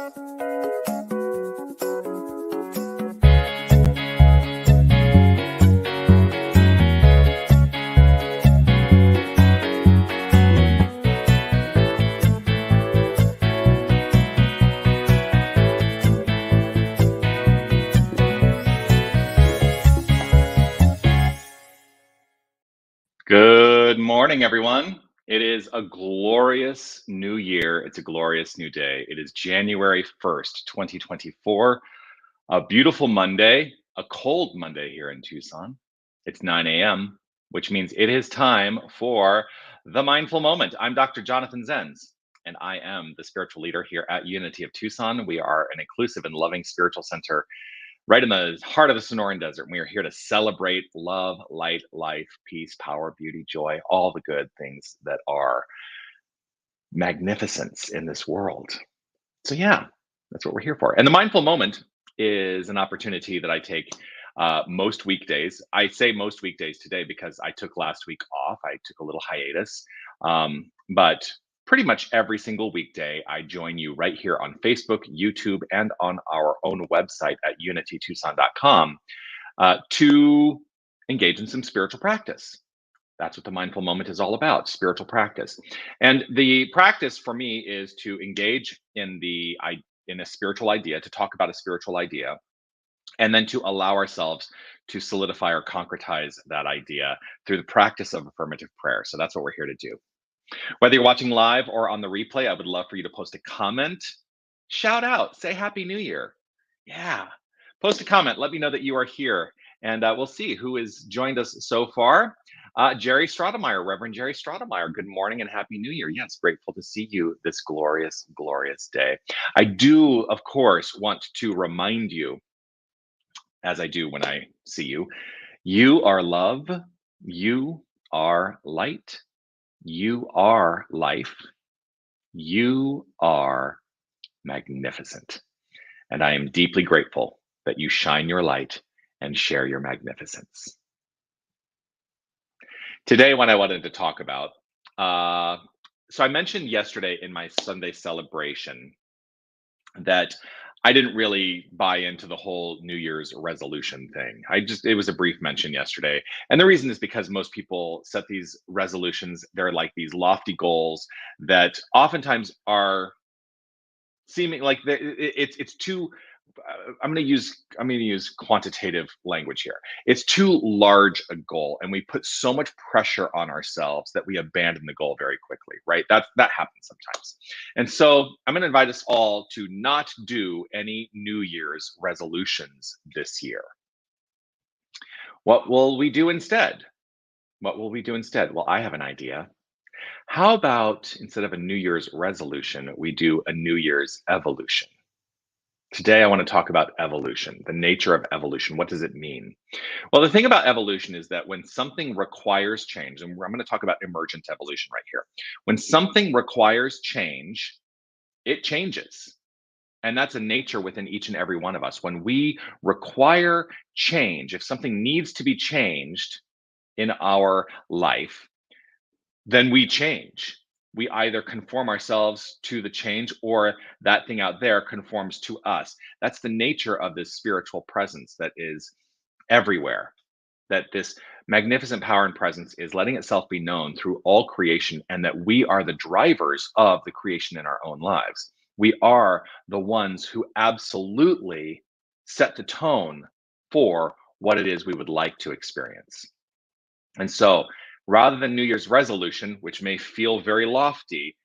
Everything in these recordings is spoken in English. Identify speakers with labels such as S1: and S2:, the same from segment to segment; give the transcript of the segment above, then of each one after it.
S1: Good morning, everyone. It is a glorious new year. It's a glorious new day. It is January 1st, 2024, a beautiful Monday, a cold Monday here in Tucson. It's 9 a.m., which means it is time for the mindful moment. I'm Dr. Jonathan Zenz, and I am the spiritual leader here at Unity of Tucson. We are an inclusive and loving spiritual center right in the heart of the Sonoran Desert. And we are here to celebrate love, light, life, peace, power, beauty, joy, all the good things that are magnificence in this world. So, yeah, that's what we're here for. And the mindful moment is an opportunity that I take most weekdays. I say most weekdays today because I took last week off. I took a little hiatus. But pretty much every single weekday, I join you right here on Facebook, YouTube, and on our own website at unitytucson.com to engage in some spiritual practice. That's what the mindful moment is all about, spiritual practice. And the practice for me is to engage in a spiritual idea, to talk about a spiritual idea, and then to allow ourselves to solidify or concretize that idea through the practice of affirmative prayer. So that's what we're here to do. Whether you're watching live or on the replay, I would love for you to post a comment, shout out, say Happy New Year. Yeah, post a comment, let me know that you are here, and we'll see who has joined us so far. Jerry Stratemeyer, Reverend Jerry Stratemeyer, good morning and Happy New Year. Yes, grateful to see you this glorious, glorious day. I do, of course, want to remind you, as I do when I see you, you are love, you are light, you are life, you are magnificent. And I am deeply grateful that you shine your light and share your magnificence. Today, what I wanted to talk about, so I mentioned yesterday in my Sunday celebration that I didn't really buy into the whole New Year's resolution thing. It was a brief mention yesterday. And the reason is because most people set these resolutions, they're like these lofty goals that oftentimes are seeming like it's too I'm going to use quantitative language here. It's too large a goal, and we put so much pressure on ourselves that we abandon the goal very quickly, right? That happens sometimes. And so I'm going to invite us all to not do any New Year's resolutions this year. What will we do instead? What will we do instead? Well, I have an idea. How about instead of a New Year's resolution, we do a New Year's evolution? Today, I want to talk about evolution, the nature of evolution. What does it mean? Well, the thing about evolution is that when something requires change, and I'm going to talk about emergent evolution right here. When something requires change, it changes. And that's a nature within each and every one of us. When we require change, if something needs to be changed in our life, then we change. We either conform ourselves to the change or that thing out there conforms to us. That's the nature of this spiritual presence that is everywhere. That this magnificent power and presence is letting itself be known through all creation, and that we are the drivers of the creation in our own lives. We are the ones who absolutely set the tone for what it is we would like to experience. And so, rather than New Year's resolution, which may feel very lofty,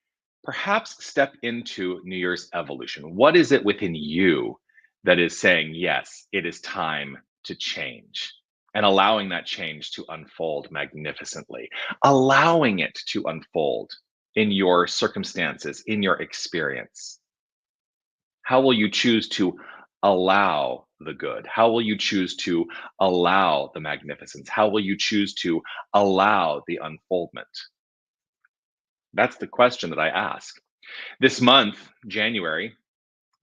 S1: perhaps step into New Year's evolution. What is it within you that is saying, yes, it is time to change? And allowing that change to unfold magnificently, allowing it to unfold in your circumstances, in your experience. How will you choose to allow the good? How will you choose to allow the magnificence? How will you choose to allow the unfoldment? That's the question that I ask. This month, January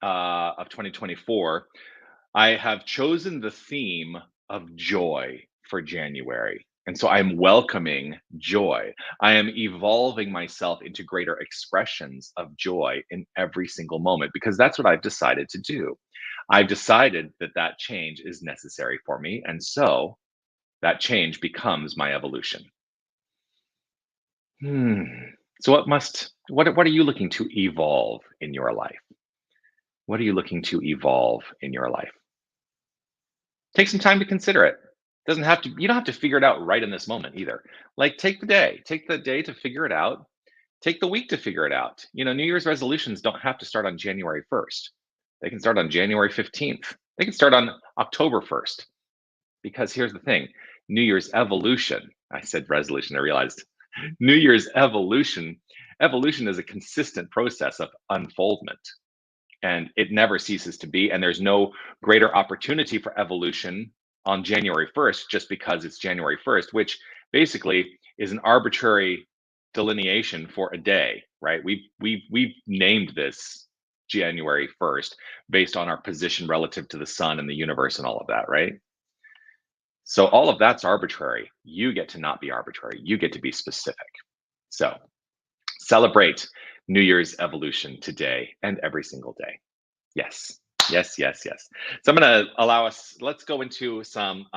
S1: of 2024, I have chosen the theme of joy for January. And so I'm welcoming joy. I am evolving myself into greater expressions of joy in every single moment because that's what I've decided to do. I've decided that that change is necessary for me. And so that change becomes my evolution. Hmm. So what are you looking to evolve in your life? What are you looking to evolve in your life? Take some time to consider it. Doesn't have to You don't have to figure it out right in this moment either. Like take the day to figure it out. Take the week to figure it out. New Year's resolutions don't have to start on January 1st. They can start on January 15th. They can start on October 1st. Because here's the thing, New Year's evolution, I said resolution, I realized New Year's evolution is a consistent process of unfoldment, and it never ceases to be. And there's no greater opportunity for evolution on January 1st just because it's January 1st, which basically is an arbitrary delineation for a day, right? We've named this January 1st based on our position relative to the sun and the universe and all of that, right? So all of that's arbitrary. You get to not be arbitrary. You get to be specific. So celebrate New Year's evolution today and every single day. Yes. Yes, yes, yes. So I'm going to allow us, let's go into some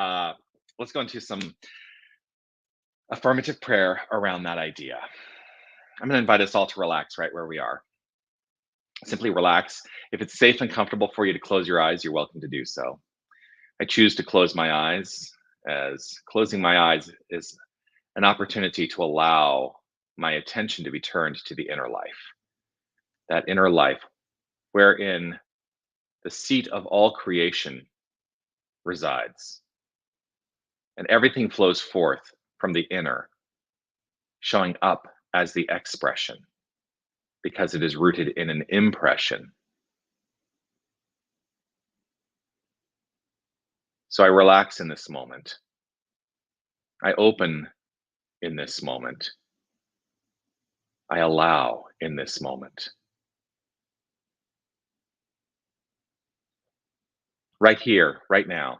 S1: affirmative prayer around that idea. I'm going to invite us all to relax right where we are. Simply relax. If it's safe and comfortable for you to close your eyes, you're welcome to do so. I choose to close my eyes, as closing my eyes is an opportunity to allow my attention to be turned to the inner life. That inner life wherein the seat of all creation resides, and everything flows forth from the inner, showing up as the expression because it is rooted in an impression. So I relax in this moment. I open in this moment. I allow in this moment. Right here, right now,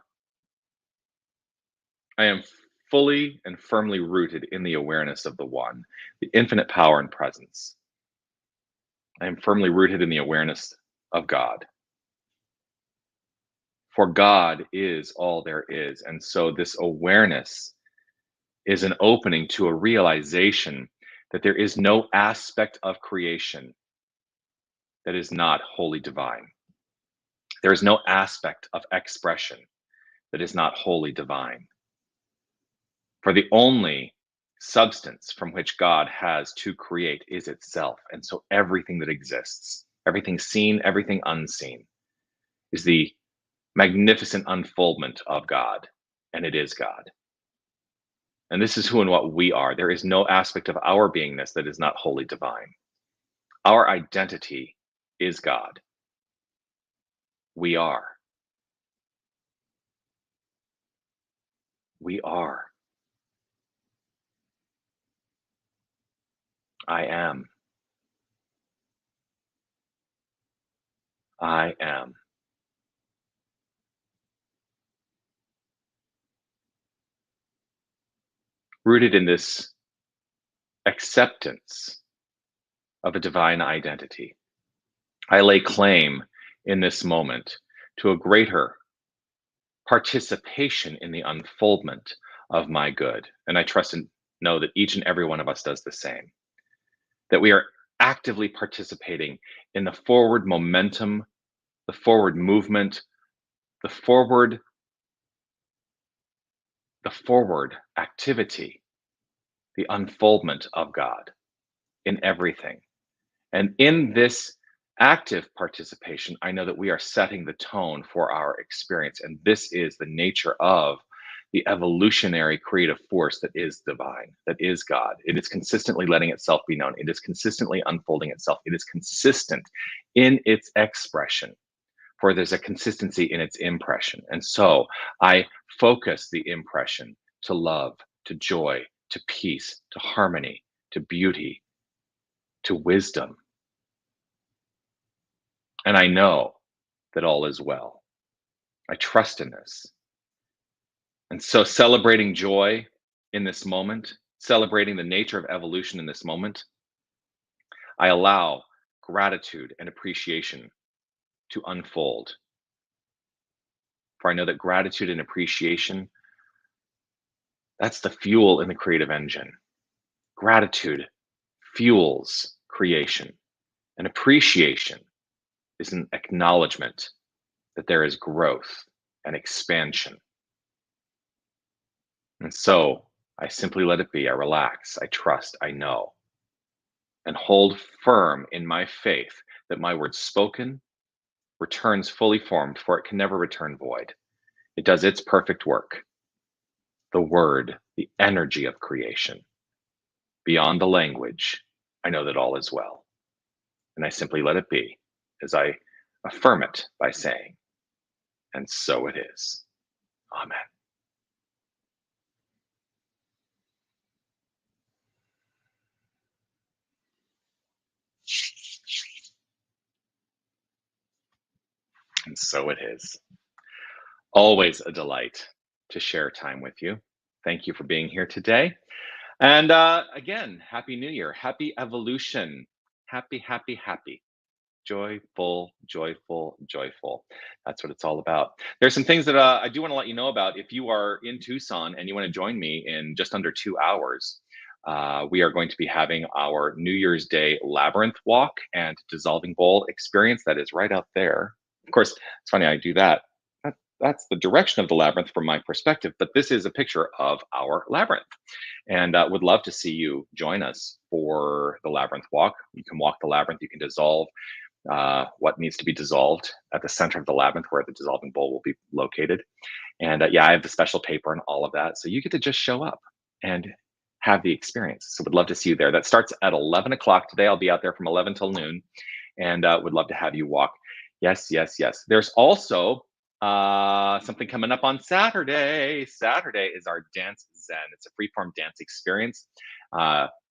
S1: I am fully and firmly rooted in the awareness of the One, the infinite power and presence. I am firmly rooted in the awareness of God. For God is all there is. And so this awareness is an opening to a realization that there is no aspect of creation that is not wholly divine. There is no aspect of expression that is not wholly divine. For the only substance from which God has to create is itself. And so everything that exists, everything seen, everything unseen, is the magnificent unfoldment of God. And it is God. And this is who and what we are. There is no aspect of our beingness that is not wholly divine. Our identity is God. We are. We are. I am. I am. Rooted in this acceptance of a divine identity, I lay claim in this moment to a greater participation in the unfoldment of my good. And I trust and know that each and every one of us does the same, that we are actively participating in the forward momentum, the forward movement, the forward the forward activity, the unfoldment of God in everything. And in this active participation, I know that we are setting the tone for our experience. And this is the nature of the evolutionary creative force that is divine, that is God. It is consistently letting itself be known. It is consistently unfolding itself. It is consistent in its expression, for there's a consistency in its impression. And so I focus the impression to love, to joy, to peace, to harmony, to beauty, to wisdom. And I know that all is well. I trust in this. And so celebrating joy in this moment, celebrating the nature of evolution in this moment, I allow gratitude and appreciation to unfold. For I know that gratitude and appreciation, that's the fuel in the creative engine. Gratitude fuels creation, and appreciation is an acknowledgement that there is growth and expansion. And so I simply let it be. I relax, I trust, I know, and hold firm in my faith that my word spoken returns fully formed, for it can never return void. It does its perfect work. The word, the energy of creation. Beyond the language, I know that all is well. And I simply let it be as I affirm it by saying, and so it is. Amen. And so it is. Always a delight to share time with you. Thank you for being here today. And again, Happy New Year. Happy evolution. Happy, happy, happy. Joyful, joyful, joyful. That's what it's all about. There's some things that I do want to let you know about. If you are in Tucson and you want to join me in just under 2 hours, we are going to be having our New Year's Day labyrinth walk and dissolving bowl experience. That is right out there. Of course, it's funny I do that. That's the direction of the labyrinth from my perspective, but this is a picture of our labyrinth. And would love to see you join us for the labyrinth walk. You can walk the labyrinth, you can dissolve what needs to be dissolved at the center of the labyrinth where the dissolving bowl will be located. And yeah, I have the special paper and all of that. So you get to just show up and have the experience. So would love to see you there. That starts at 11 o'clock today. I'll be out there from 11 till noon and would love to have you walk. Yes, yes, yes. There's also something coming up on Saturday. Saturday is our Dance Zen. It's a freeform dance experience.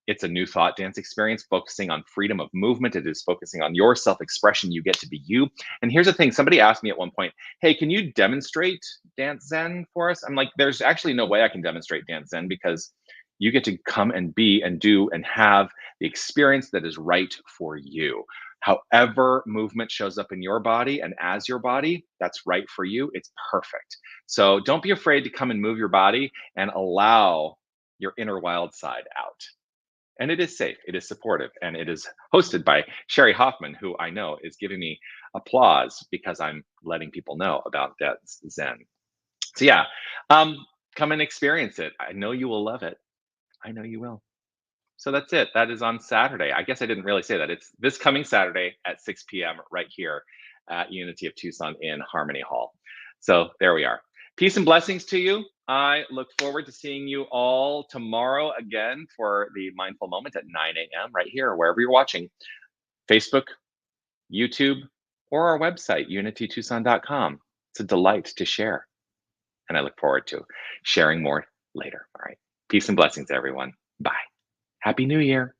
S1: It's a new thought dance experience focusing on freedom of movement. It is focusing on your self-expression. You get to be you. And here's the thing. Somebody asked me at one point, hey, can you demonstrate Dance Zen for us? I'm like, there's actually no way I can demonstrate Dance Zen because you get to come and be and do and have the experience that is right for you. However movement shows up in your body and as your body, that's right for you. It's perfect. So don't be afraid to come and move your body and allow your inner wild side out. And it is safe, it is supportive, and it is hosted by Sherry Hoffman, who I know is giving me applause because I'm letting people know about that Zen. So yeah, come and experience it. I know you will love it. I know you will. So that's it. That is on Saturday. I guess I didn't really say that. It's this coming Saturday at 6 p.m. right here at Unity of Tucson in Harmony Hall. So there we are. Peace and blessings to you. I look forward to seeing you all tomorrow again for the Mindful Moment at 9 a.m. right here, wherever you're watching, Facebook, YouTube, or our website, unitytucson.com. It's a delight to share. And I look forward to sharing more later. All right. Peace and blessings, everyone. Bye. Happy New Year.